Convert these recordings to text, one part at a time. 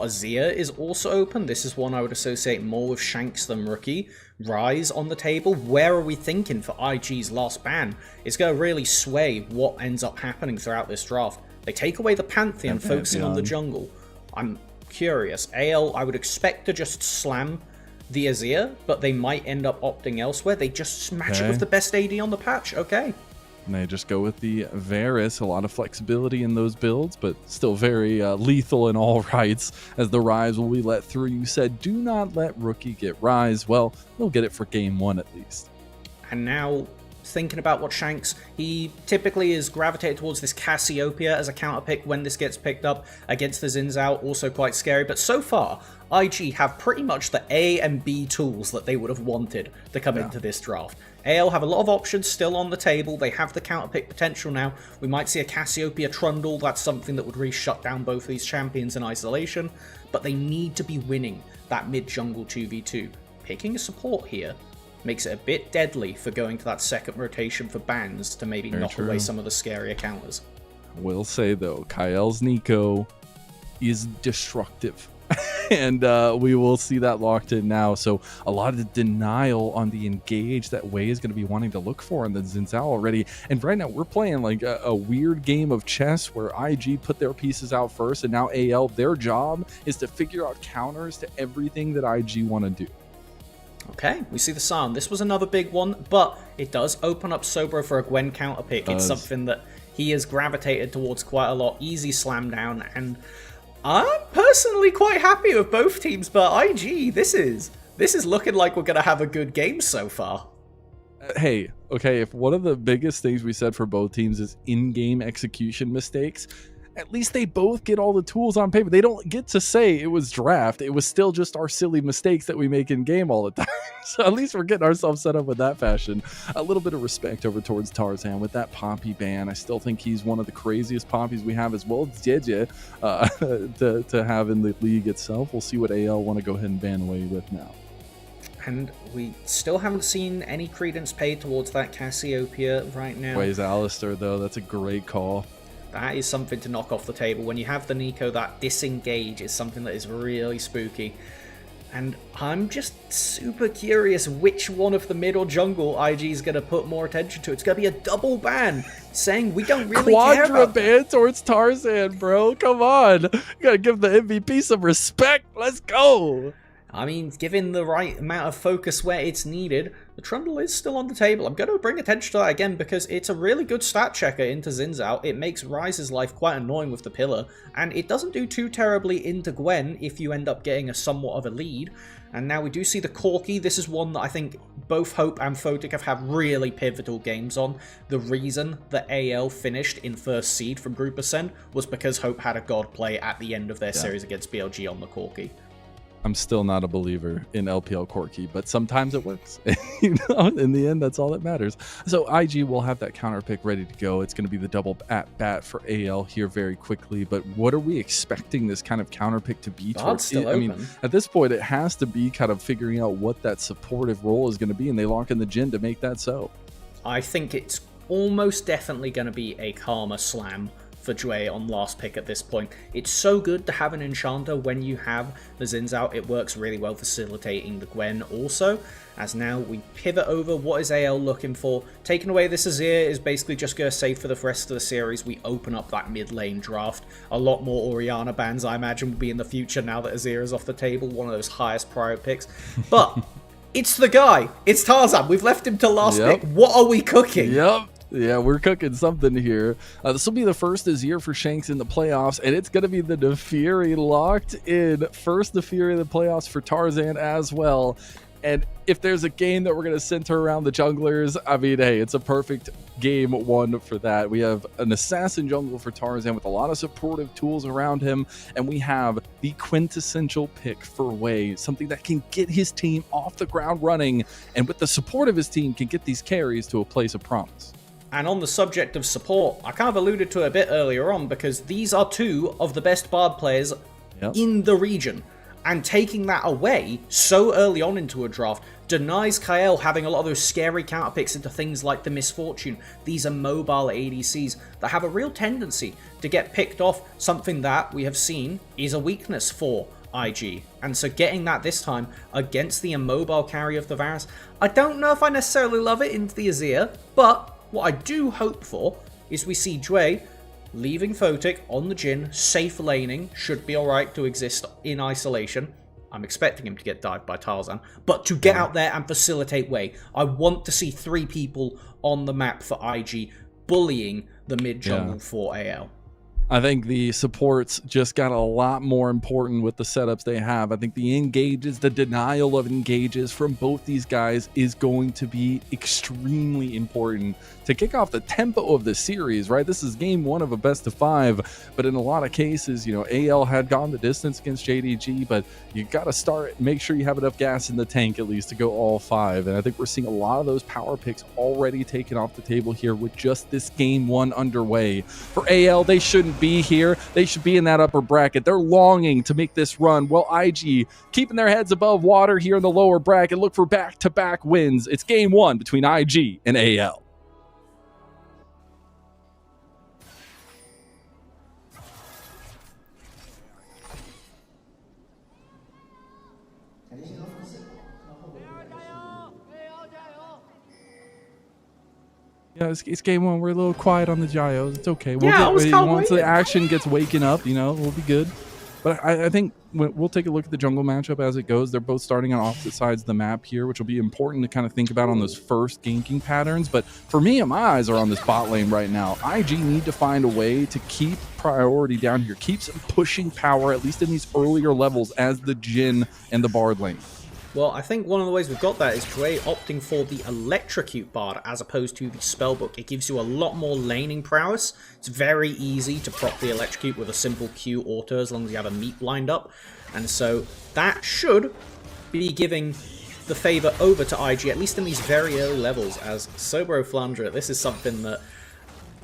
Azir is also open. This is one I would associate more with Shanks than Rookie. Rise on the table. Where are we thinking for IG's last ban? It's going to really sway what ends up happening throughout this draft. They take away the Pantheon, focusing on the jungle. I'm curious. AL, I would expect to just slam the Azir, but they might end up opting elsewhere. They just match it with the best AD on the patch. Okay. And they just go with the Varus. A lot of flexibility in those builds, but still very lethal in all rights, as the Rise will be let through. You said, do not let Rookie get Rise. Well, they'll get it for game 1 at least. And now, thinking about what Shanks, he typically is gravitated towards this Cassiopeia as a counter pick when this gets picked up against the Xin Zhao, also quite scary. But so far, IG have pretty much the A and B tools that they would have wanted to come into this draft. AL have a lot of options still on the table. They have the counter pick potential now. We might see a Cassiopeia Trundle. That's something that would really shut down both of these champions in isolation. But they need to be winning that mid-jungle 2v2. Picking a support here makes it a bit deadly for going to that second rotation for bans to maybe knock away some of the scarier counters. Will say though, Kael's Nico is destructive. And we will see that locked in now. So a lot of the denial on the engage that Jwei is going to be wanting to look for in the Xin Zhao already. And right now we're playing like a weird game of chess where IG put their pieces out first, and now AL, their job is to figure out counters to everything that IG want to do. Okay, we see the Psalm. This was another big one, but it does open up Soboro for a Gwen counter pick. It's something that he has gravitated towards quite a lot. Easy slam down, and I'm personally quite happy with both teams, but IG, this is looking like we're going to have a good game so far. Hey, okay, if one of the biggest things we said for both teams is in-game execution mistakes, at least they both get all the tools on paper. They don't get to say it was draft. It was still just our silly mistakes that we make in game all the time. So at least we're getting ourselves set up with that fashion. A little bit of respect over towards Tarzan with that Poppy ban. I still think he's one of the craziest Poppies we have, as well as Jwei to have in the league itself. We'll see what AL want to go ahead and ban away with now. And we still haven't seen any credence paid towards that Cassiopeia right now. Jwei's Alistair, though. That's a great call. That is something to knock off the table. When you have the Nico, that disengage is something that is really spooky. And I'm just super curious which one of the mid or jungle IG is going to put more attention to. It's going to be a double ban, saying we don't really care about Quadra ban towards Tarzan, bro. Come on. You got to give the MVP some respect. Let's go. I mean, given the right amount of focus where it's needed, the Trundle is still on the table. I'm going to bring attention to that again because it's a really good stat checker into Xin Zhao. It makes Rise's life quite annoying with the pillar, and it doesn't do too terribly into Gwen if you end up getting a somewhat of a lead. And now we do see the Corki. This is one that I think both Hope and Photic have had really pivotal games on. The reason that AL finished in first seed from Group Ascent was because Hope had a god play at the end of their series against BLG on the Corki. I'm still not a believer in LPL Corki, but sometimes it works. You know, in the end, that's all that matters. So IG will have that counter pick ready to go. It's going to be the double at bat for AL here very quickly. But what are we expecting this kind of counter pick to be towards? I mean, at this point, it has to be kind of figuring out what that supportive role is going to be, and they lock in the Jhin to make that so. I think it's almost definitely going to be a Karma Slam for Jwei on last pick at this point. It's so good to have an enchanter when you have the Xin Zhao. It works really well facilitating the Gwen also. As now we pivot over, what is AL looking for? Taking away this Azir is basically just going to say for the rest of the series we open up that mid lane draft. A lot more Orianna bans I imagine will be in the future now that Azir is off the table, one of those highest prior picks. But it's the guy, it's Tarzan. We've left him to last pick. What are we cooking? Yeah, we're cooking something here. This will be the first Azir for Shanks in the playoffs, and it's going to be the Naafiri locked in. First Naafiri in the playoffs for Tarzan as well. And if there's a game that we're going to center around the junglers, I mean, hey, it's a perfect game one for that. We have an assassin jungle for Tarzan with a lot of supportive tools around him, and we have the quintessential pick for Jwei, something that can get his team off the ground running, and with the support of his team can get these carries to a place of promise. And on the subject of support, I kind of alluded to it a bit earlier on because these are two of the best Bard players in the region. And taking that away so early on into a draft denies Kael having a lot of those scary counter picks into things like the Misfortune. These are mobile ADCs that have a real tendency to get picked off, something that we have seen is a weakness for IG. And so getting that this time against the immobile carry of the Varus, I don't know if I necessarily love it into the Azir, but what I do hope for is we see Jwei leaving Photic on the Jhin, safe laning, should be alright to exist in isolation. I'm expecting him to get dived by Tarzan, but to get out there and facilitate Jwei. I want to see 3 people on the map for IG bullying the mid jungle for AL. I think the supports just got a lot more important with the setups they have. I think the engages, the denial of engages from both these guys is going to be extremely important to kick off the tempo of the series, right? This is game 1 of a best of 5, but in a lot of cases, you know, AL had gone the distance against JDG, but you got to start, make sure you have enough gas in the tank at least to go all 5. And I think we're seeing a lot of those power picks already taken off the table here with just this game 1 underway. For AL, they shouldn't be here. They should be in that upper bracket. They're longing to make this run. Well, IG keeping their heads above water here in the lower bracket. Look for back-to-back wins. It's game 1 between IG and AL. Yeah, it's game 1. We're a little quiet on the gyos. It's okay. We'll get ready. Once the action gets waking up, you know, we'll be good. But I think we'll take a look at the jungle matchup as it goes. They're both starting on opposite sides of the map here, which will be important to kind of think about on those first ganking patterns. But for me, my eyes are on this bot lane right now. IG need to find a way to keep priority down here, keep some pushing power, at least in these earlier levels, as the Jhin and the Bard lane. Well, I think one of the ways we've got that is Jwei opting for the Electrocute Bard as opposed to the Spellbook. It gives you a lot more laning prowess. It's very easy to prop the Electrocute with a simple Q auto as long as you have a meat lined up. And so that should be giving the favour over to IG, at least in these very early levels, as Soboro Flandre. This is something that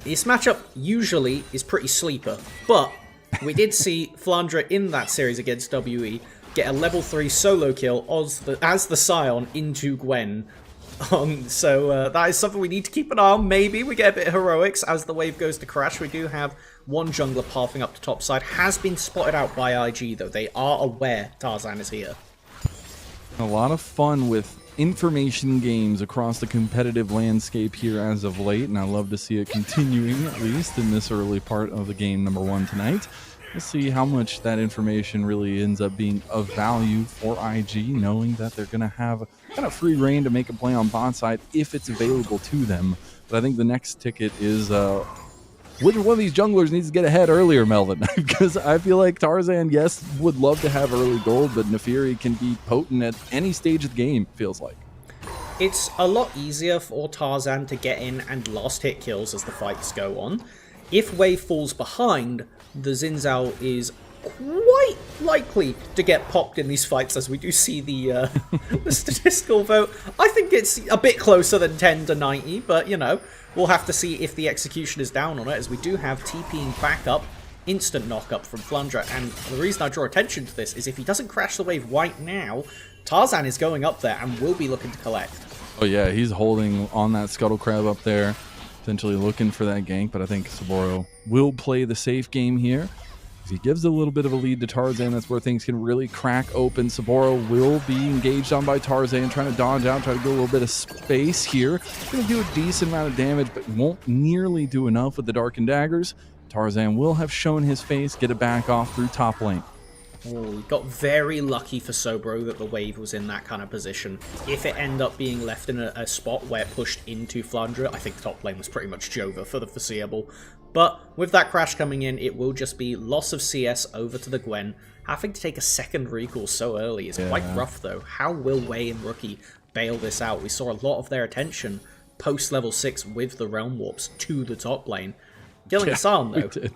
this matchup usually is pretty sleeper, but we did see Flandre in that series against WE get a level 3 solo kill as the Scion into Gwen. So that is something we need to keep an eye on. Maybe we get a bit of heroics as the wave goes to crash. We do have one jungler pathing up to top side. Has been spotted out by IG, though. They are aware Tarzan is here. A lot of fun with information games across the competitive landscape here as of late, and I love to see it continuing, at least in this early part of the game number 1 tonight. We'll see how much that information really ends up being of value for IG, knowing that they're going to have kind of free reign to make a play on bot side if it's available to them. But I think the next ticket is which one of these junglers needs to get ahead earlier, Melvin? Because I feel like Tarzan, yes, would love to have early gold, but Nefiri can be potent at any stage of the game, feels like. It's a lot easier for Tarzan to get in and last hit kills as the fights go on. If Wave falls behind, the Zinzao is quite likely to get popped in these fights, as we do see the statistical vote. I think it's a bit closer than 10 to 90, but, you know, we'll have to see if the execution is down on it, as we do have TPing back up, instant knock-up from Flandre. And the reason I draw attention to this is if he doesn't crash the wave right now, Tarzan is going up there and will be looking to collect. Oh yeah, he's holding on that Scuttle Crab up there, potentially looking for that gank, but I think Soboro will play the safe game here. If he gives a little bit of a lead to Tarzan, that's where things can really crack open. Soboro will be engaged on by Tarzan, trying to dodge out, try to get a little bit of space here. Going to do a decent amount of damage, but won't nearly do enough with the Darkened Daggers. Tarzan will have shown his face, get it back off through top lane. Oh, we got very lucky for Soboro that the wave was in that kind of position. If it ended up being left in a spot where it pushed into Flandre, I think the top lane was pretty much Jova for the foreseeable. But with that crash coming in, it will just be loss of CS over to the Gwen. Having to take a second recall so early is quite rough, though. How will Jwei and Rookie bail this out? We saw a lot of their attention post level 6 with the Realm Warps to the top lane. Killing Yeah, Hassan, we though. did.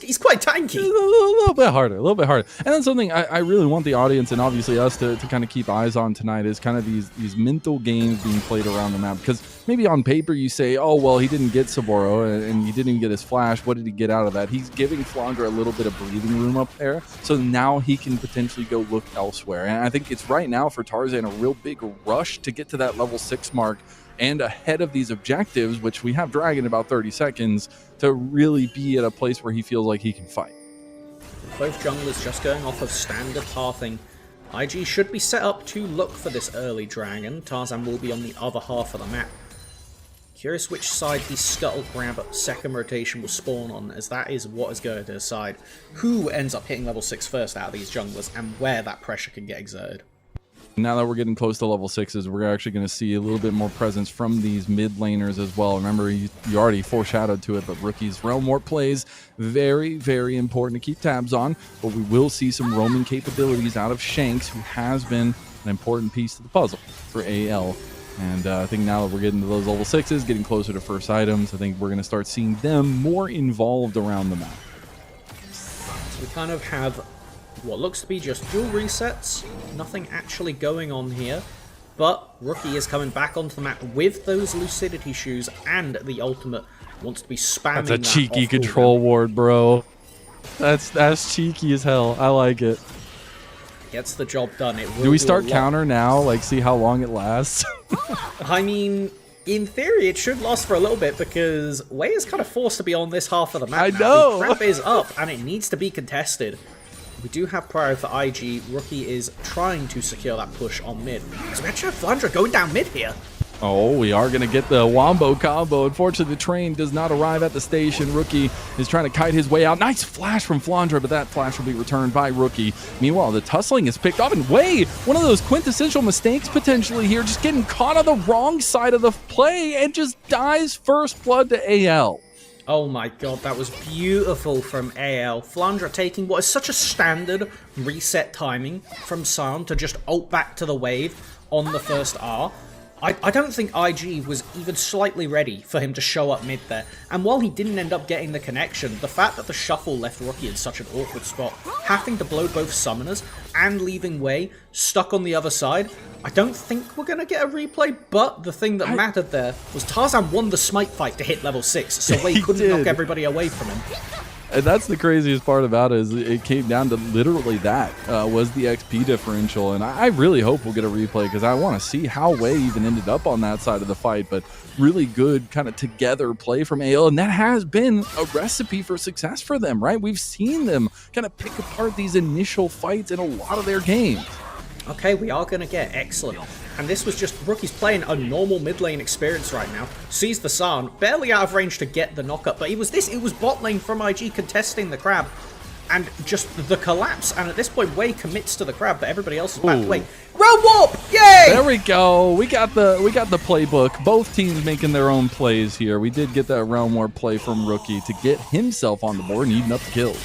He's quite tanky. A little bit harder, a little bit harder. And then something I really want the audience and obviously us to kind of keep eyes on tonight is kind of these mental games being played around the map. Because maybe on paper you say, oh, well, he didn't get Soboro and he didn't even get his flash. What did he get out of that? He's giving Flandre a little bit of breathing room up there. So now he can potentially go look elsewhere. And I think it's right now for Tarzan a real big rush to get to that level 6 mark and ahead of these objectives, which we have Dragon in about 30 seconds, to really be at a place where he feels like he can fight. Both junglers just going off of standard pathing. IG should be set up to look for this early dragon. Tarzan will be on the other half of the map. Curious which side the scuttle grab second rotation will spawn on, as that is what is going to decide who ends up hitting level 6 first out of these junglers and where that pressure can get exerted. Now that we're getting close to level 6s, we're actually going to see a little bit more presence from these mid laners as well. Remember, you already foreshadowed to it, but Rookie's Realm Warp plays very, very important to keep tabs on. But we will see some roaming capabilities out of Shanks, who has been an important piece to the puzzle for AL. And I think now that we're getting to those level 6s, getting closer to first items, I think we're going to start seeing them more involved around the map. So we kind of have what looks to be just dual resets, nothing actually going on here, but Rookie is coming back onto the map with those Lucidity shoes, and the ultimate wants to be spamming. That's a cheeky control ward, bro. That's cheeky as hell. I like it. Gets the job done. Do we start counter now? Like, see how long it lasts? I mean, in theory, it should last for a little bit because Jwei is kind of forced to be on this half of the map. I know. The trap is up, and it needs to be contested. We do have prior for IG. Rookie is trying to secure that push on mid. So we actually have Flandre going down mid here. Oh, we are going to get the wombo combo. Unfortunately, the train does not arrive at the station. Rookie is trying to kite his way out. Nice flash from Flandre, but that flash will be returned by Rookie. Meanwhile, the tussling is picked up, and Jwei, one of those quintessential mistakes potentially here, just getting caught on the wrong side of the play and just dies first blood to AL. Oh my god, that was beautiful from AL. Flandre taking what is such a standard reset timing from Sam to just ult back to the wave on the first R. I don't think IG was even slightly ready for him to show up mid there. And while he didn't end up getting the connection, the fact that the shuffle left Rookie in such an awkward spot, having to blow both summoners and leaving Jwei stuck on the other side, I don't think we're going to get a replay, but the thing that mattered there was Tarzan won the smite fight to hit level 6, so Jwei couldn't knock everybody away from him. And that's the craziest part about it, is it came down to literally that, was the XP differential. And I really hope we'll get a replay, because I want to see how Jwei even ended up on that side of the fight. But really good kind of together play from AL, and that has been a recipe for success for them, right? We've seen them kind of pick apart these initial fights in a lot of their games. Okay, we are going to get excellent. And this was just Rookie's playing a normal mid lane experience right now. Sees the San, barely out of range to get the knockup, but it was bot lane from IG contesting the crab. And just the collapse, and at this point Jwei commits to the crab, but everybody else is back away. Realm Warp! Yay! There we go. We got the playbook. Both teams making their own plays here. We did get that Realm Warp play from Rookie to get himself on the board and eating up the kills.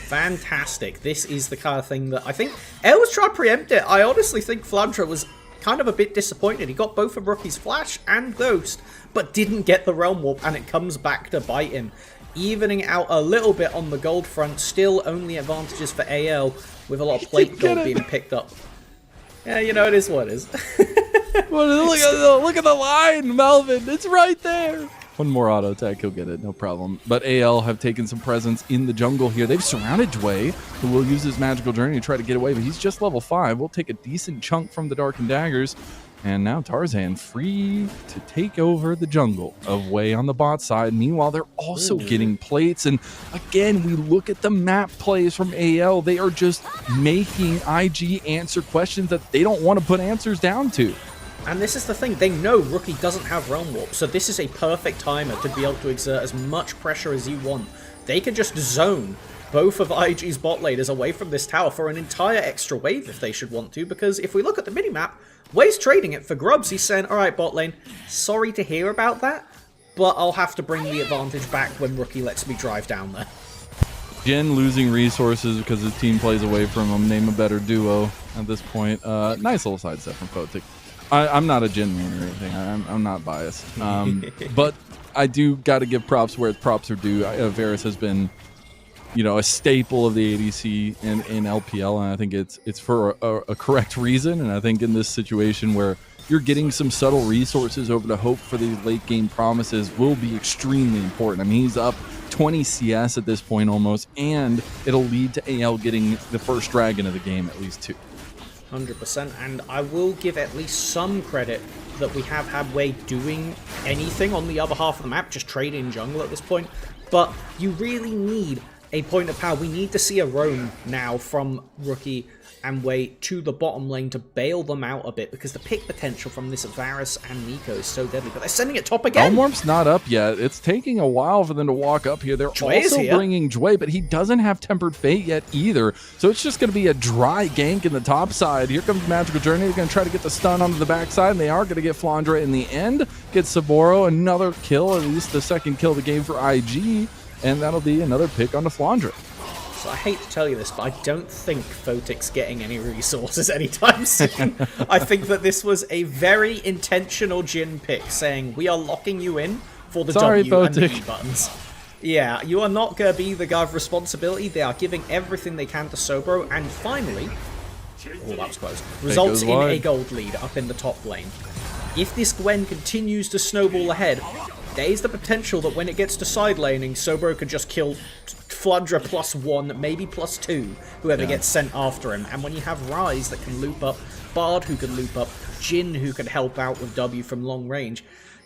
Fantastic. This is the kind of thing that I think El was trying to preempt it. I honestly think Flandre was kind of a bit disappointed. He got both of Rookie's flash and ghost, but didn't get the Realm Warp, and it comes back to bite him. Evening out a little bit on the gold front, still only advantages for AL with a lot of plate gold being picked up. Yeah, you know, it is what it is. Well, look at the line, Melvin. It's right there. One more auto attack, he'll get it, no problem. But AL have taken some presence in the jungle here. They've surrounded Jwei, who will use his magical journey to try to get away, but he's just level 5. We'll take a decent chunk from the Dark and Daggers. And now Tarzan free to take over the jungle of Jwei on the bot side. Meanwhile, they're also getting plates. And again, we look at the map plays from AL. They are just making IG answer questions that they don't want to put answers down to. And this is the thing, they know Rookie doesn't have Realm Warp, so this is a perfect timer to be able to exert as much pressure as you want. They can just zone both of IG's bot laners away from this tower for an entire extra wave if they should want to, because if we look at the minimap, Jwei's trading it for grubs. He's saying, alright bot lane, sorry to hear about that, but I'll have to bring the advantage back when Rookie lets me drive down there. Jen losing resources because his team plays away from him. Name a better duo at this point. Nice little sidestep from Photic. I'm not a Jin man or anything. I'm not biased. But I do got to give props where props are due. Varus has been, you know, a staple of the ADC in LPL, and I think it's for a correct reason. And I think in this situation where you're getting some subtle resources over to hope for these late game promises will be extremely important. I mean, he's up 20 CS at this point almost, and it'll lead to AL getting the first dragon of the game, at least 2. 100%, and I will give at least some credit that we have had Jwei doing anything on the other half of the map, just trading jungle at this point. But you really need a point of power. We need to see a roam now from Rookie and Jwei to the bottom lane to bail them out a bit, because the pick potential from this Varus and Nico is so deadly. But they're sending it top again. Elmwarp's not up yet. It's taking a while for them to walk up here. They're Jwei also bringing Jwei, but he doesn't have Tempered Fate yet either. So it's just going to be a dry gank in the top side. Here comes Magical Journey. They're going to try to get the stun onto the backside, and they are going to get Flandre in the end. Get Soboro another kill, at least the second kill of the game for IG, and that'll be another pick onto Flandre. So I hate to tell you this, but I don't think Photic's getting any resources anytime soon. I think that this was a very intentional Jin pick, saying we are locking you in for the W Photic. and the E buttons. Yeah, you are not going to be the guy of responsibility. They are giving everything they can to Soboro, and finally, oh, that was close, results in a gold lead up in the top lane. If this Gwen continues to snowball ahead, there is the potential that when it gets to side laning, Soboro could just kill Flandre +1, maybe +2, whoever gets sent after him. And when you have Ryze that can loop up, Bard who can loop up, Jin who can help out with W from long range,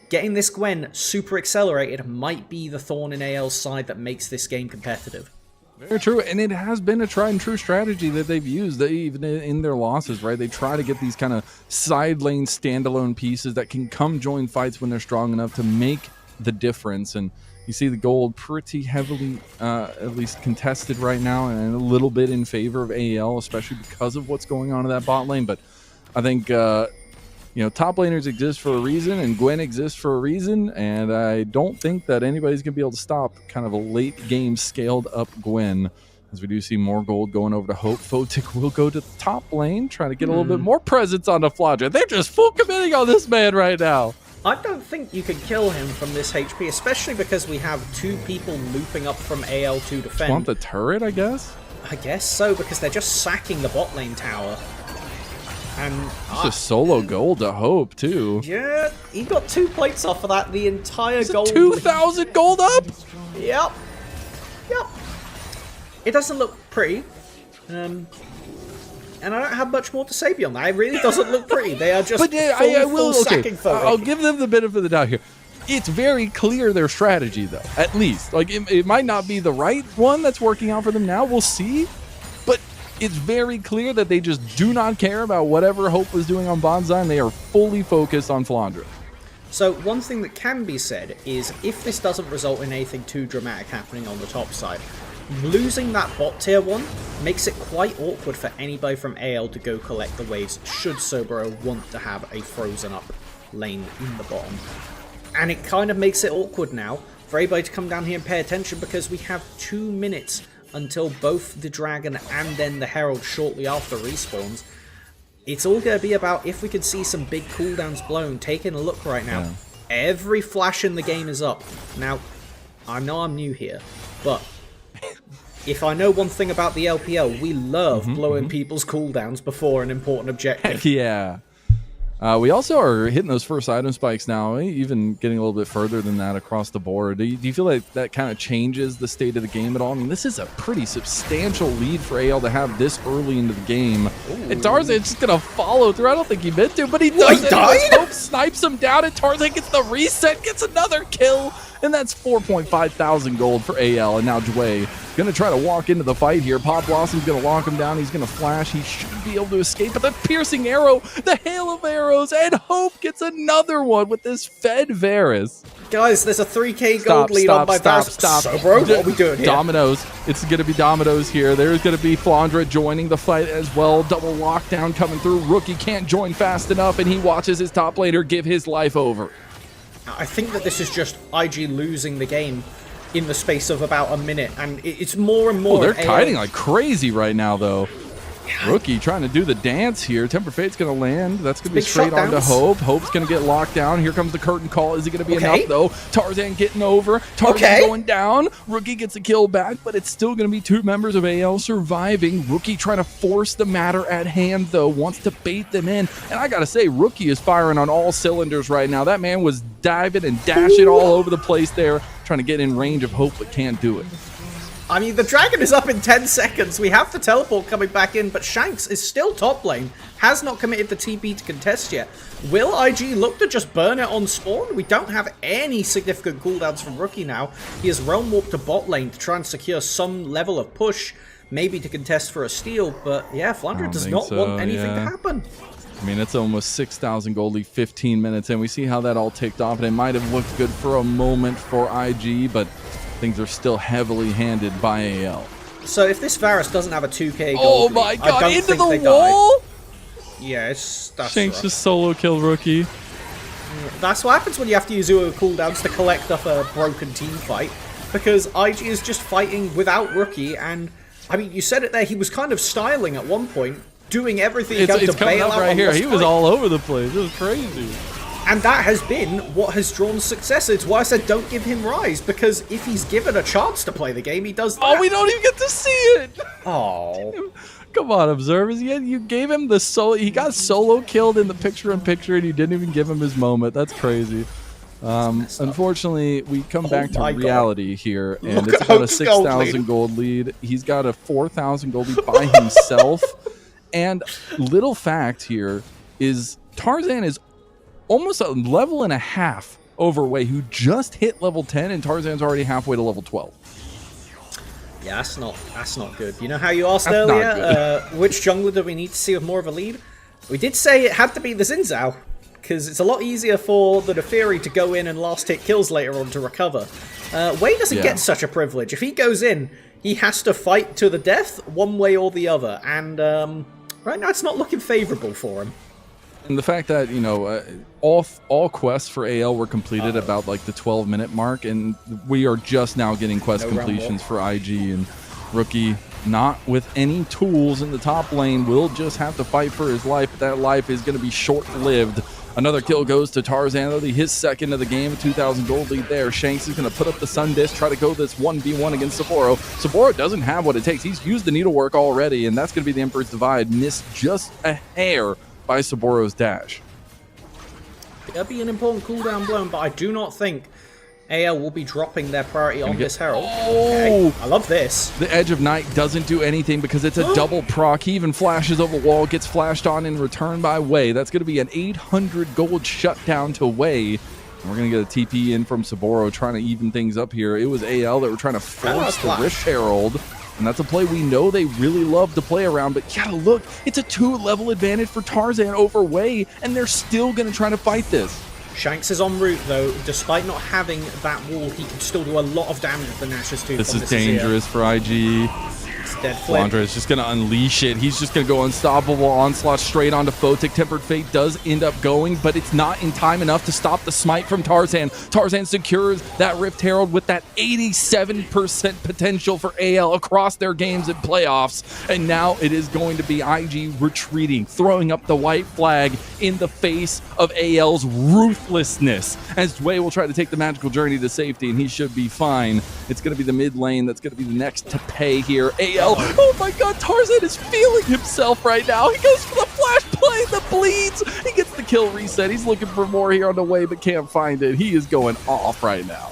getting this Gwen super accelerated might be the thorn in AL's side that makes this game competitive. Very true, and it has been a tried and true strategy that they've used, even in their losses, right? They try to get these kind of side lane standalone pieces that can come join fights when they're strong enough to make the difference. And you see the gold pretty heavily at least contested right now, and a little bit in favor of AL, especially because of what's going on in that bot lane. But I think you know, top laners exist for a reason, and Gwen exists for a reason, and I don't think that anybody's gonna be able to stop kind of a late game scaled up Gwen, as we do see more gold going over to Hope. Photic will go to the top lane, trying to get a little bit more presence on the Flandre. They're just full committing on this man right now. I don't think you can kill him from this HP, especially because we have 2 people looping up from AL to defend. Want the turret, I guess? I guess so, because they're just sacking the bot lane tower. And just solo gold to Hope, too. Yeah, he got 2 plates off of that, the entire gold. 2,000 gold up? Yep. Yep. It doesn't look pretty. And I don't have much more to say beyond that. It really doesn't look pretty. They are just full sacking Photic. I'll give them the benefit of the doubt here. It's very clear their strategy, though, at least. Like, it might not be the right one that's working out for them now. We'll see. But it's very clear that they just do not care about whatever Hope was doing on Bonsai, and they are fully focused on Flandre. So one thing that can be said is, if this doesn't result in anything too dramatic happening on the top side, losing that bot tier 1 makes it quite awkward for anybody from AL to go collect the waves should Soboro want to have a frozen up lane in the bottom. And it kind of makes it awkward now for everybody to come down here and pay attention, because we have 2 minutes until both the Dragon and then the Herald shortly after respawns. It's all going to be about if we can see some big cooldowns blown. Taking a look right now, every flash in the game is up. Now, I know I'm new here, but if I know one thing about the LPL, we love blowing people's cooldowns before an important objective. Heck yeah. We also are hitting those first item spikes now, even getting a little bit further than that across the board. Do you feel like that kind of changes the state of the game at all? I mean, this is a pretty substantial lead for AL to have this early into the game. Ooh. And Tarzan's just going to follow through. I don't think he meant to, but he does. He died? Hope snipes him down, and Tarzan gets the reset, gets another kill. And that's 4.5 thousand gold for AL. And now Jwei going to try to walk into the fight here. Pop Blossom's going to lock him down. He's going to flash. He should be able to escape. But the piercing arrow, the hail of arrows, and Hope gets another one with this fed Varus. Guys, there's a 3k gold lead on by Varus. So, bro, what are we doing here? Dominoes. It's going to be dominoes here. There's going to be Flandre joining the fight as well. Double lockdown coming through. Rookie can't join fast enough, and he watches his top laner give his life over. I think that this is just IG losing the game in the space of about a minute, and it's more and more. Oh, they're kiting like crazy right now, though. Rookie trying to do the dance here. Tempered Fate's going to land. That's going to be Big straight onto shutdowns. Hope. Hope's going to get locked down. Here comes the curtain call. Is it going to be enough, though? Tarzan getting over. Tarzan going down. Rookie gets a kill back, but it's still going to be 2 members of AL surviving. Rookie trying to force the matter at hand, though. Wants to bait them in. And I got to say, Rookie is firing on all cylinders right now. That man was diving and dashing all over the place there, trying to get in range of Hope, but can't do it. I mean, the dragon is up in 10 seconds. We have the teleport coming back in, but Shanks is still top lane. Has not committed the TP to contest yet. Will IG look to just burn it on spawn? We don't have any significant cooldowns from Rookie now. He has realm warped to bot lane to try and secure some level of push, maybe to contest for a steal, but yeah, Flandre does not want anything to happen. I mean, it's almost 6,000 gold lead, 15 minutes, and we see how that all ticked off, and it might have looked good for a moment for IG, but things are still heavily handed by AL. So if this Varus doesn't have a 2k gold oh my lead, god, I don't into think the wall? Yes, that's Shanks rough. just solo kill Rookie. That's what happens when you have to use your cooldowns to collect up a broken team fight, because IG is just fighting without Rookie, and I mean, you said it there, he was kind of styling at one point, doing everything he could to bail out right on here. Lost He was Fight. all over the place. It was crazy. And that has been what has drawn success. It's why I said don't give him Rise, because if he's given a chance to play the game, he does that. Oh, we don't even get to see it. Oh. Come on, observers. You gave him the solo. He got solo killed in the picture-in-picture, and you didn't even give him his moment. That's crazy. Unfortunately, we come back to reality here, and it's about a 6,000 gold lead. He's got a 4,000 gold lead by himself. And little fact here is Tarzan is almost a level and a half over Jwei, who just hit level 10, and Tarzan's already halfway to level 12. Yeah, that's not good. You know how you asked earlier, which jungler do we need to see with more of a lead? We did say it had to be the Xin, because it's a lot easier for the Neferi to go in and last hit kills later on to recover. Jwei doesn't get such a privilege. If he goes in, he has to fight to the death one way or the other, and right now it's not looking favorable for him. And the fact that, you know, all quests for AL were completed about like the 12-minute mark, and we are just now getting quest completions for IG, and Rookie, not with any tools in the top lane, will just have to fight for his life, but that life is going to be short-lived. Another kill goes to Tarzan, though, his second of the game, 2,000 gold lead there. Shanks is going to put up the Sun Disc, try to go this 1v1 against Soboro. Soboro doesn't have what it takes. He's used the needlework already, and that's going to be the Emperor's Divide. Missed just a hair by Soboro's dash. It'll be an important cooldown blown, but I do not think AL will be dropping their priority on this Herald. Okay. I love this. The Edge of Night doesn't do anything because it's a double proc. He even flashes over the wall, gets flashed on in return by Jwei. That's going to be an 800 gold shutdown to Jwei. And we're going to get a TP in from Soboro trying to even things up here. It was AL that were trying to force the Rift Herald. And that's a play we know they really love to play around. But yeah, look, it's a 2-level advantage for Tarzan over Jwei, and they're still going to try to fight this. Shanks is en route, though. Despite not having that wall, he can still do a lot of damage with the Nash's 2. This is dangerous for IG. Flandre is just going to unleash it. He's just going to go unstoppable onslaught straight onto Photic. Tempered Fate does end up going, but it's not in time enough to stop the smite from Tarzan. Tarzan secures that Rift Herald with that 87% potential for AL across their games and playoffs. And now it is going to be IG retreating, throwing up the white flag in the face of AL's ruthlessness, as Jwei will try to take the magical journey to safety, and he should be fine. It's going to be the mid lane that's going to be the next to pay here. AL, oh my god, Tarzan is feeling himself right now. He goes for the flash play that bleeds. He gets the kill reset. He's looking for more here on the way, but can't find it. He is going off right now.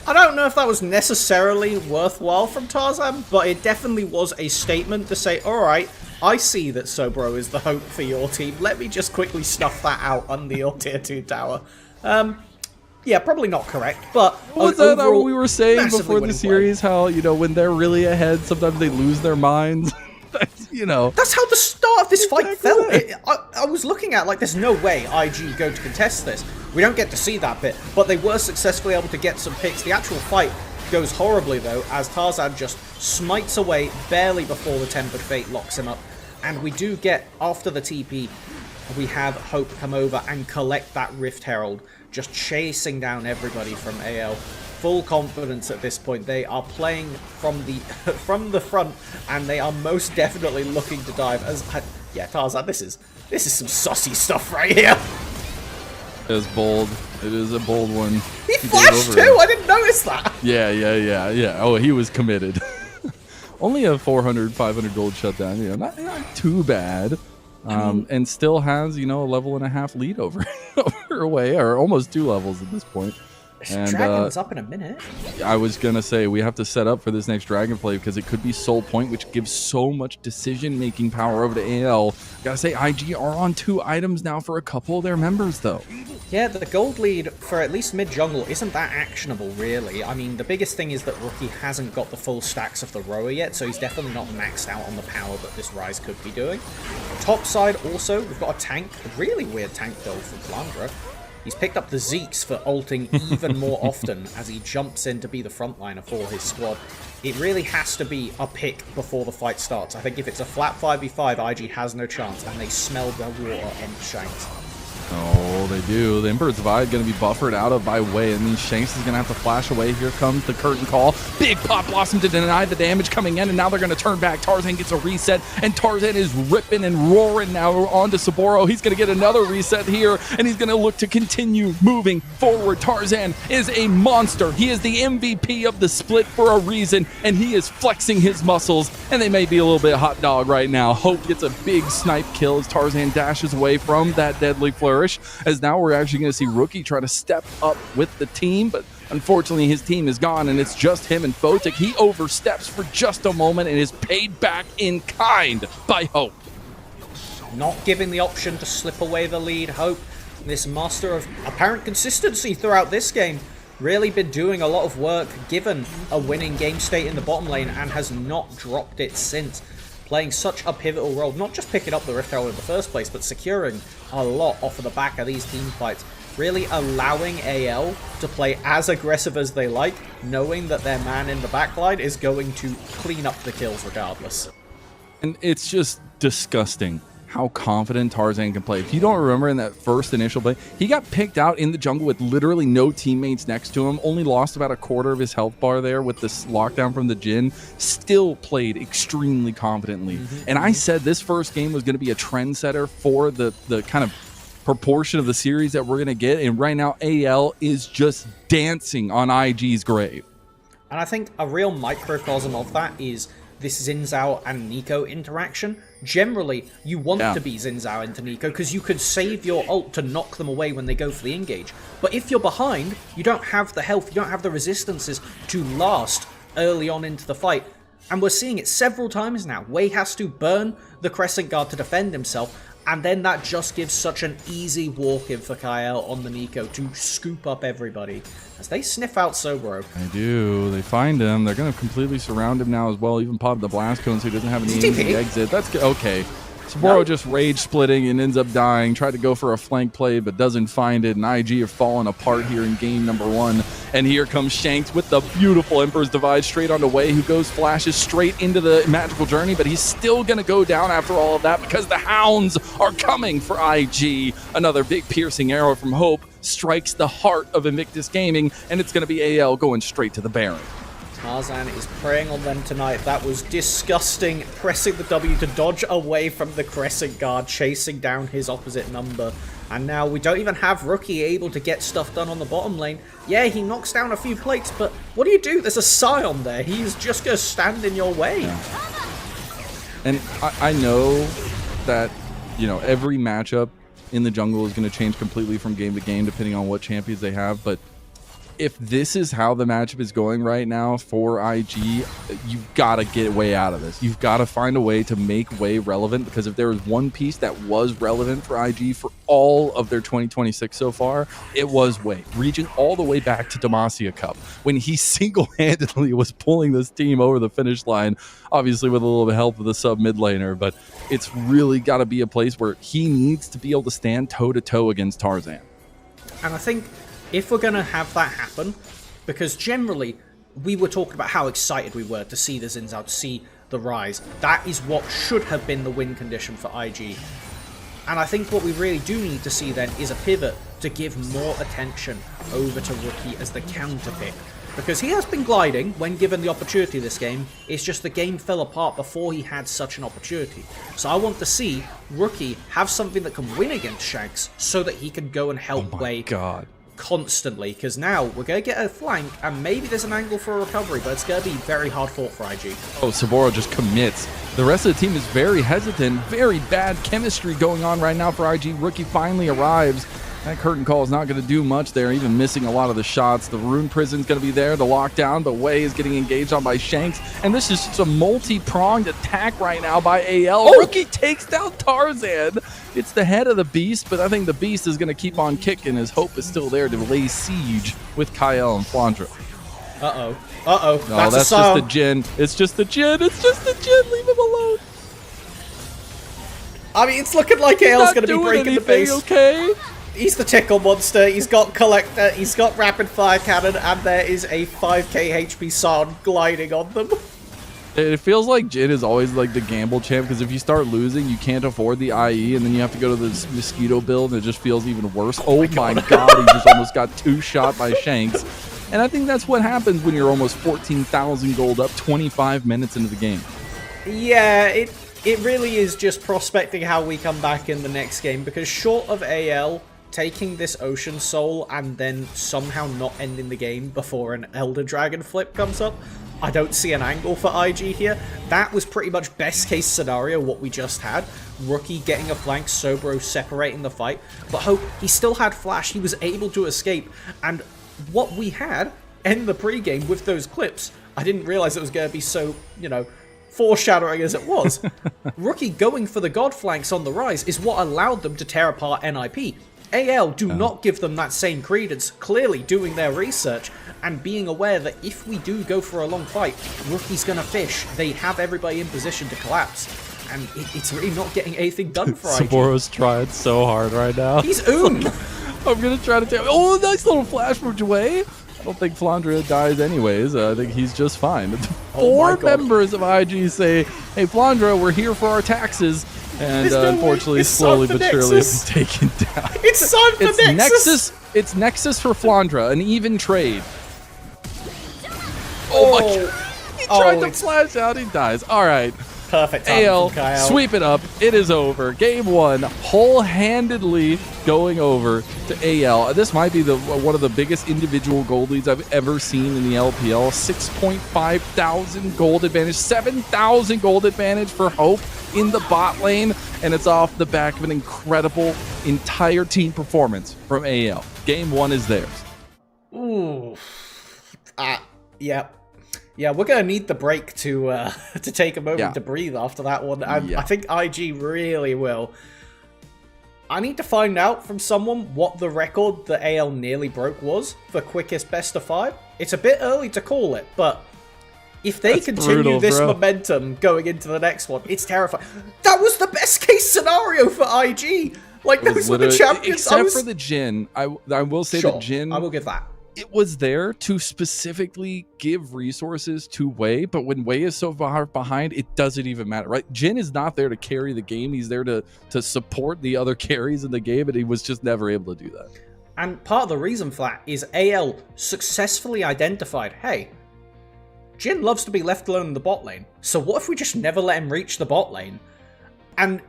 I don't know if that was necessarily worthwhile from Tarzan, but it definitely was a statement to say, alright, I see that Soboro is the hope for your team. Let me just quickly stuff that out under your tier 2 tower. Yeah, probably not correct, but was that what we were saying before the series? How, you know, when they're really ahead, sometimes they lose their minds. You know, that's how the start of this fight felt. I was looking at, like, there's no way IG go to contest this. We don't get to see that bit, but they were successfully able to get some picks. The actual fight goes horribly, though, as Tarzan just smites away barely before the Tempered Fate locks him up. And we do get, after the TP, we have Hope come over and collect that Rift Herald, just chasing down everybody from AL. Full confidence at this point. They are playing from the from the front, and they are most definitely looking to dive. Yeah, Tarzan, this is some saucy stuff right here. It's bold. It is a bold one. He flashed too. I didn't notice that. Yeah. Oh, he was committed. Only a 400, 500 gold shutdown. You know, not too bad. And still has, you know, a level and a half lead over away, or almost 2 levels at this point. And Dragon's up in a minute. I was gonna say we have to set up for this next Dragon play because it could be Soul Point, which gives so much decision-making power over to AL. Gotta say, IG are on 2 items now for a couple of their members, though. Yeah, the gold lead for at least mid-jungle isn't that actionable, really. I mean, the biggest thing is that Rookie hasn't got the full stacks of the rower yet, so he's definitely not maxed out on the power that this Ryze could be doing. Top side, also, we've got a tank. A really weird tank build from Flandre. He's picked up the Zeeks for ulting even more often as he jumps in to be the frontliner for his squad. It really has to be a pick before the fight starts. I think if it's a flat 5v5, IG has no chance, and they smell the water on Shanks. Oh, they do. The Emperor's Divide going to be buffered out of by Jwei. It means Shanks is going to have to flash away. Here comes the curtain call. Big Pop Blossom to deny the damage coming in, and now they're going to turn back. Tarzan gets a reset, and Tarzan is ripping and roaring now onto Soboro. He's going to get another reset here, and he's going to look to continue moving forward. Tarzan is a monster. He is the MVP of the split for a reason, and he is flexing his muscles, and they may be a little bit hot dog right now. Hope gets a big snipe kill as Tarzan dashes away from that deadly flourish, as now we're actually going to see Rookie try to step up with the team, but unfortunately his team is gone and it's just him and Photic. He oversteps for just a moment and is paid back in kind by Hope. Not giving the option to slip away the lead. Hope, this master of apparent consistency throughout this game, really been doing a lot of work given a winning game state in the bottom lane and has not dropped it since. Playing such a pivotal role, not just picking up the Rift Herald in the first place, but securing a lot off of the back of these team fights. Really allowing AL to play as aggressive as they like, knowing that their man in the backline is going to clean up the kills regardless. And it's just disgusting how confident Tarzan can play. If you don't remember in that first initial play, he got picked out in the jungle with literally no teammates next to him, only lost about a quarter of his health bar there with this lockdown from the Jhin, still played extremely confidently. And I said this first game was going to be a trendsetter for the kind of proportion of the series that we're going to get, and right now AL is just dancing on IG's grave. And I think a real microcosm of that is this Xin Zhao and Nico interaction. Generally, you want to be Xin Zhao into Nico because you could save your ult to knock them away when they go for the engage. But if you're behind, you don't have the health, you don't have the resistances to last early on into the fight. And we're seeing it several times now. Wei has to burn the Crescent Guard to defend himself, and then that just gives such an easy walk-in for Kael on the Nico to scoop up everybody as they sniff out Soboro. They do. They find him. They're going to completely surround him now as well. Even pop the blast cone so he doesn't have any easy exit. That's good. Okay. Soboro just rage splitting and ends up dying. Tried to go for a flank play but doesn't find it. And IG are falling apart here in game number 1. And here comes Shanks with the beautiful Emperor's Divide straight onto Jwei, who goes flashes straight into the magical journey, but he's still going to go down after all of that because the hounds are coming for IG. Another big piercing arrow from Hope strikes the heart of Invictus Gaming, and it's going to be AL going straight to the Baron. Tarzan is preying on them tonight. That was disgusting. Pressing the W to dodge away from the Crescent Guard, chasing down his opposite number. And now we don't even have Rookie able to get stuff done on the bottom lane. Yeah, he knocks down a few plates, but what do? There's a Scion there. He's just going to stand in your way. Yeah. And I know that, you know, every matchup in the jungle is going to change completely from game to game depending on what champions they have, but if this is how the matchup is going right now for IG, you've got to get Jwei out of this. You've got to find a way to make Jwei relevant, because if there was one piece that was relevant for IG for all of their 2026 so far, it was Jwei, reaching all the way back to Demacia Cup when he single-handedly was pulling this team over the finish line, obviously with a little bit of help of the sub mid laner, but it's really got to be a place where he needs to be able to stand toe-to-toe against Tarzan. And I think if we're going to have that happen, because generally we were talking about how excited we were to see the Xin Zhao, to see the Ryze. That is what should have been the win condition for IG. And I think what we really do need to see then is a pivot to give more attention over to Rookie as the counter pick. Because he has been gliding when given the opportunity this game, it's just the game fell apart before he had such an opportunity. So I want to see Rookie have something that can win against Shanks so that he can go and help Jwei constantly. Because now we're going to get a flank and maybe there's an angle for a recovery, but it's going to be very hard fought for IG. Oh, Soboro just commits. The rest of the team is very hesitant. Very bad chemistry going on right now for IG. Rookie finally arrives. That curtain call is not going to do much there, even missing a lot of the shots. The Rune Prison's going to be there to lock down, but Jwei is getting engaged on by Shanks. And this is just a multi-pronged attack right now by AL. Oh! Rookie takes down Tarzan. It's the head of the beast, but I think the beast is going to keep on kicking. His hope is still there to lay siege with Kael and Flandre. Uh-oh. Uh-oh. No, that's just the Jin. It's just the Jin. It's just the Jin. Leave him alone. I mean, it's looking like AL's going to be breaking the base. Okay? He's the tickle monster, he's got collector, he's got rapid fire cannon, and there is a 5k HP Sarn gliding on them. It feels like Jin is always like the gamble champ, because if you start losing, you can't afford the IE, and then you have to go to this mosquito build, and it just feels even worse. Oh my god, he just almost got 2-shot by Shanks. And I think that's what happens when you're almost 14,000 gold up 25 minutes into the game. Yeah, it really is just prospecting how we come back in the next game, because short of AL taking this Ocean Soul and then somehow not ending the game before an Elder Dragon flip comes up, I don't see an angle for IG here. That was pretty much best case scenario what we just had. Rookie getting a flank, Soboro separating the fight, but Hope, he still had flash, he was able to escape, and what we had in the pregame with those clips, I didn't realize it was going to be so, you know, foreshadowing as it was. Rookie going for the god flanks on the rise is what allowed them to tear apart NIP. AL do not give them that same credence, clearly doing their research and being aware that if we do go for a long fight, Rookie's gonna fish. They have everybody in position to collapse, and it's really not getting anything done for IG. Saboro's trying so hard right now. He's owned! I'm gonna try to tell. Oh, nice little flash from Jwei. I don't think Flandre dies anyways. I think he's just fine. Four members of IG say, hey, Flandre, we're here for our taxes. And unfortunately, slowly but surely, it's taken down. It's time for Nexus! It's Nexus for Flandre, an even trade. Oh my god. He tried to flash out, he dies. All right. Perfect. AL, sweep it up. It is over. Game one, whole-handedly going over to AL. This might be one of the biggest individual gold leads I've ever seen in the LPL. 6.5 thousand gold advantage, 7,000 gold advantage for Hope in the bot lane, and it's off the back of an incredible entire team performance from AL. Game one is theirs. Ooh. Yeah. Yeah, we're gonna need the break to take a moment to breathe after that one. I think IG really will. I need to find out from someone what the record that AL nearly broke was for quickest best of 5. It's a bit early to call it, but if they continue this momentum going into the next one, it's terrifying. That was the best case scenario for IG. Like, those were the champions. Except for the Jin. I will say the Jin. I will give that. It was there to specifically give resources to Jwei, but when Jwei is so far behind, it doesn't even matter, right? Jin is not there to carry the game. He's there to support the other carries in the game, and he was just never able to do that. And part of the reason for that is AL successfully identified, hey, Jin loves to be left alone in the bot lane, so what if we just never let him reach the bot lane? And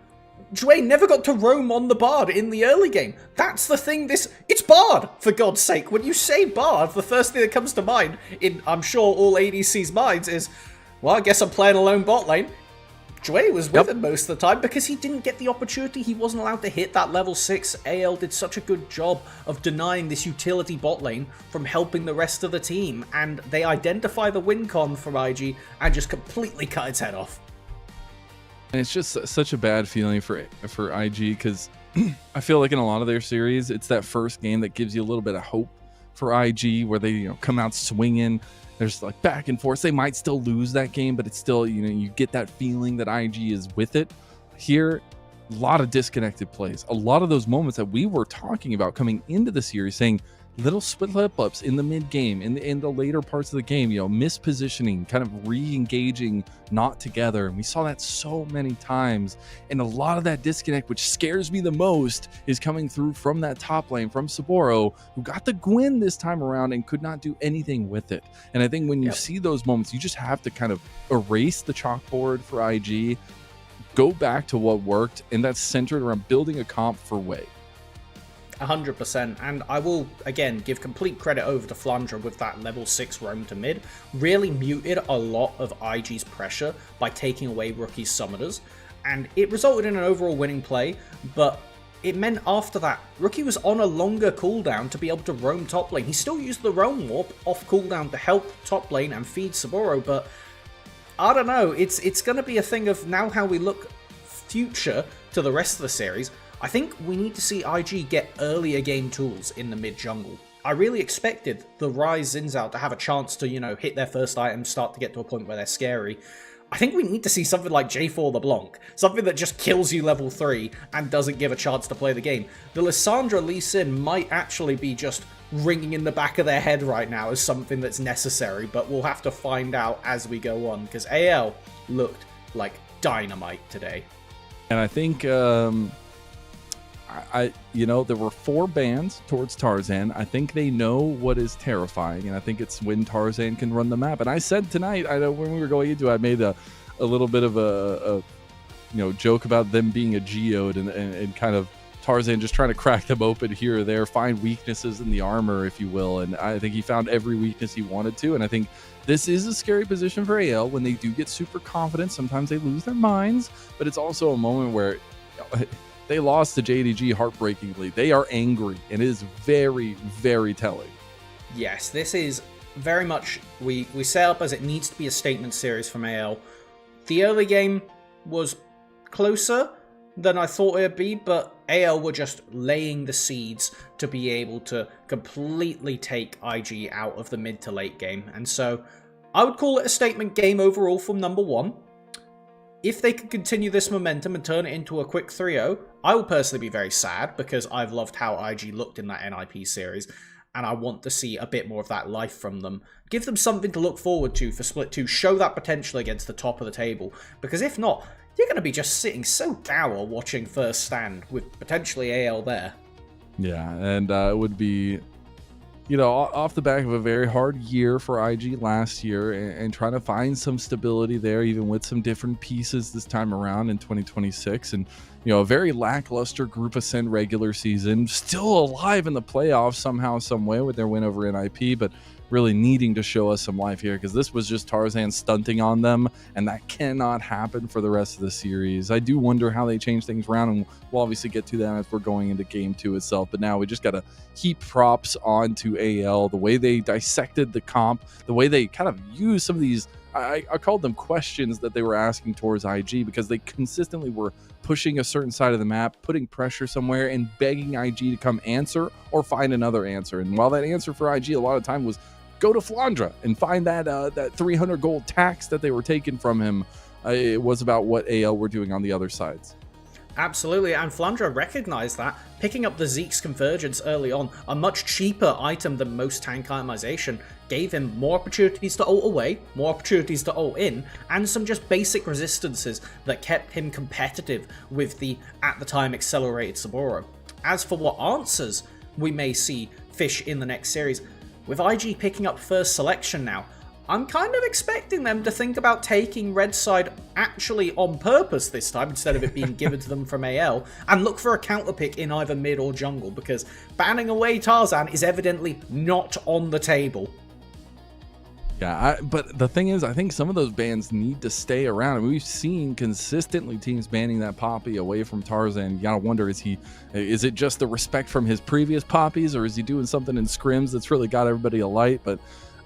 Jwei never got to roam on the Bard in the early game. That's the thing, it's Bard, for God's sake. When you say Bard, the first thing that comes to mind, in I'm sure all ADC's minds, is, well, I guess I'm playing alone bot lane. Jwei was with him most of the time because he didn't get the opportunity. He wasn't allowed to hit that level 6. AL did such a good job of denying this utility bot lane from helping the rest of the team, and they identify the win con from IG and just completely cut its head off. And it's just such a bad feeling for IG, because I feel like in a lot of their series, it's that first game that gives you a little bit of hope for IG, where they come out swinging. There's like back and forth. They might still lose that game, but it's still, you get that feeling that IG is with it. Here, a lot of disconnected plays. A lot of those moments that we were talking about coming into the series, saying little slip-ups in the mid-game, in the later parts of the game, you know, mispositioning, kind of re-engaging not together. And we saw that so many times. And a lot of that disconnect, which scares me the most, is coming through from that top lane, from Soboro, who got the Gwen this time around and could not do anything with it. And I think when you see those moments, you just have to kind of erase the chalkboard for IG, go back to what worked, and that's centered around building a comp for Jwei. 100%, and I will again give complete credit over to Flandre with that level 6 roam to mid. Really muted a lot of IG's pressure by taking away Rookie's summoners, and it resulted in an overall winning play, but it meant after that, Rookie was on a longer cooldown to be able to roam top lane. He still used the roam warp off cooldown to help top lane and feed Soboro, but I don't know, it's going to be a thing of now how we look future to the rest of the series. I think we need to see IG get earlier game tools in the mid jungle. I really expected the Ryze Xin to have a chance to, you know, hit their first item, start to get to a point where they're scary. I think we need to see something like J4 LeBlanc, something that just kills you level 3 and doesn't give a chance to play the game. The Lissandra Lee Sin might actually be just ringing in the back of their head right now as something that's necessary, but we'll have to find out as we go on, because AL looked like dynamite today. And I think you know, there were 4 bans towards Tarzan. I think they know what is terrifying, and I think it's when Tarzan can run the map. And I said tonight, I know when we were going into it, I made a little bit of a you know, joke about them being a geode and kind of Tarzan just trying to crack them open here or there, find weaknesses in the armor, if you will. And I think he found every weakness he wanted to. And I think this is a scary position for AL when they do get super confident. Sometimes they lose their minds, but it's also a moment where, you know, they lost to JDG heartbreakingly. They are angry, and it is very, very telling. Yes, this is very much, we set up as it needs to be a statement series from AL. The early game was closer than I thought it would be, but AL were just laying the seeds to be able to completely take IG out of the mid to late game. And so I would call it a statement game overall from number 1. If they could continue this momentum and turn it into a quick 3-0, I will personally be very sad because I've loved how IG looked in that NIP series, and I want to see a bit more of that life from them. Give them something to look forward to for Split 2, show that potential against the top of the table, because if not, you're going to be just sitting so dour watching First Stand with potentially AL there. Yeah, and it would be, you know, off the back of a very hard year for IG last year and trying to find some stability there, even with some different pieces this time around in 2026. And, you know, a very lackluster Group Ascend regular season, still alive in the playoffs somehow, some way with their win over NIP, but really needing to show us some life here, because this was just Tarzan stunting on them, and that cannot happen for the rest of the series. I do wonder how they change things around, and we'll obviously get to that as we're going into game 2 itself. But now we just got to heap props onto AL, the way they dissected the comp, the way they kind of used some of these, I called them questions that they were asking towards IG, because they consistently were pushing a certain side of the map, putting pressure somewhere, and begging IG to come answer or find another answer. And while that answer for IG a lot of time was go to Flandre and find that 300 gold tax that they were taking from him, it was about what AL were doing on the other sides. Absolutely, and Flandre recognized that, picking up the Zeke's Convergence early on, a much cheaper item than most tank itemization, gave him more opportunities to ult away, more opportunities to ult in, and some just basic resistances that kept him competitive with the, at the time, accelerated Soboro. As for what answers we may see Fish in the next series, with IG picking up first selection now, I'm kind of expecting them to think about taking red side actually on purpose this time, instead of it being given to them from AL, and look for a counter pick in either mid or jungle, because banning away Tarzan is evidently not on the table. Yeah, but the thing is, I think some of those bans need to stay around. I mean, we've seen consistently teams banning that Poppy away from Tarzan. You gotta wonder, is it just the respect from his previous Poppies, or is he doing something in scrims that's really got everybody alight? But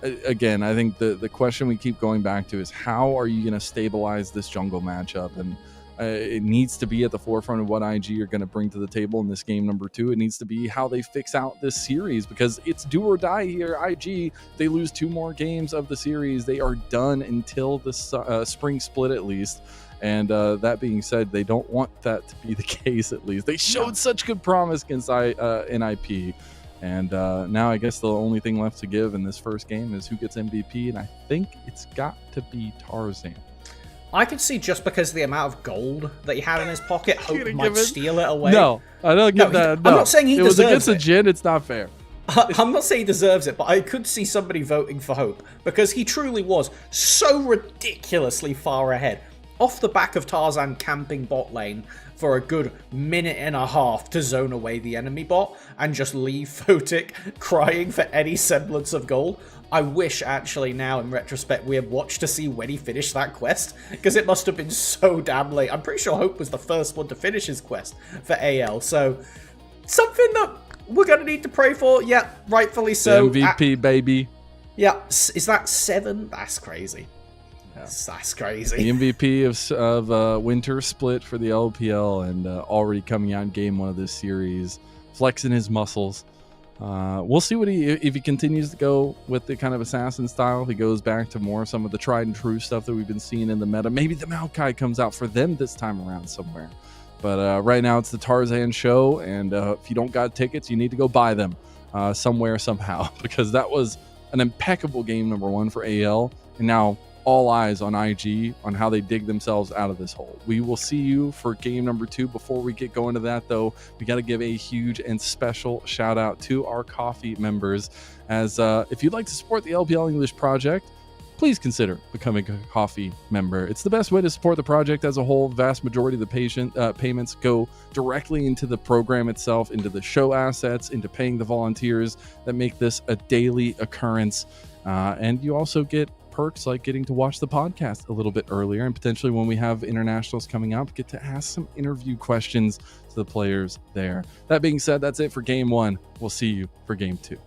again, I think the question we keep going back to is, how are you going to stabilize this jungle matchup? And it needs to be at the forefront of what IG are going to bring to the table in this game number 2. It needs to be how they fix out this series, because it's do or die here. IG, they lose 2 more games of the series, they are done until the spring split at least. And that being said, they don't want that to be the case. At least they showed such good promise against NIP. And now I guess the only thing left to give in this first game is who gets MVP, and I think it's got to be Tarzan. I could see, just because of the amount of gold that he had in his pocket, Hope might steal it away. No, I don't give that. No. I'm not saying he deserves it. It was against a Jin, it's not fair. I'm not saying he deserves it, but I could see somebody voting for Hope, because he truly was so ridiculously far ahead. Off the back of Tarzan camping bot lane for a good minute and a half to zone away the enemy bot and just leave Photic crying for any semblance of gold. I wish, actually, now in retrospect, we had watched to see when he finished that quest, because it must have been so damn late. I'm pretty sure Hope was the first one to finish his quest for AL, so something that we're going to need to pray for. Yeah, rightfully so. MVP, baby. Yeah, is that 7? That's crazy. That's crazy. The MVP of Winter Split for the LPL, and already coming out in game 1 of this series, flexing his muscles. We'll see what if he continues to go with the kind of assassin style, if he goes back to more some of the tried and true stuff that we've been seeing in the meta. Maybe the Maokai comes out for them this time around somewhere. But right now it's the Tarzan show, and if you don't got tickets, you need to go buy them somewhere, somehow, because that was an impeccable game number 1 for AL, and now all eyes on IG on how they dig themselves out of this hole. We will see you for game number 2. Before we get going to that, though, we got to give a huge and special shout out to our coffee members, as if you'd like to support the LPL English project, please consider becoming a coffee member. It's the best way to support the project as a whole. Vast majority of the payments go directly into the program itself, into the show assets, into paying the volunteers that make this a daily occurrence. And you also get perks like getting to watch the podcast a little bit earlier, and potentially when we have internationals coming up, get to ask some interview questions to the players there. That being said, that's it for game 1. We'll see you for game 2.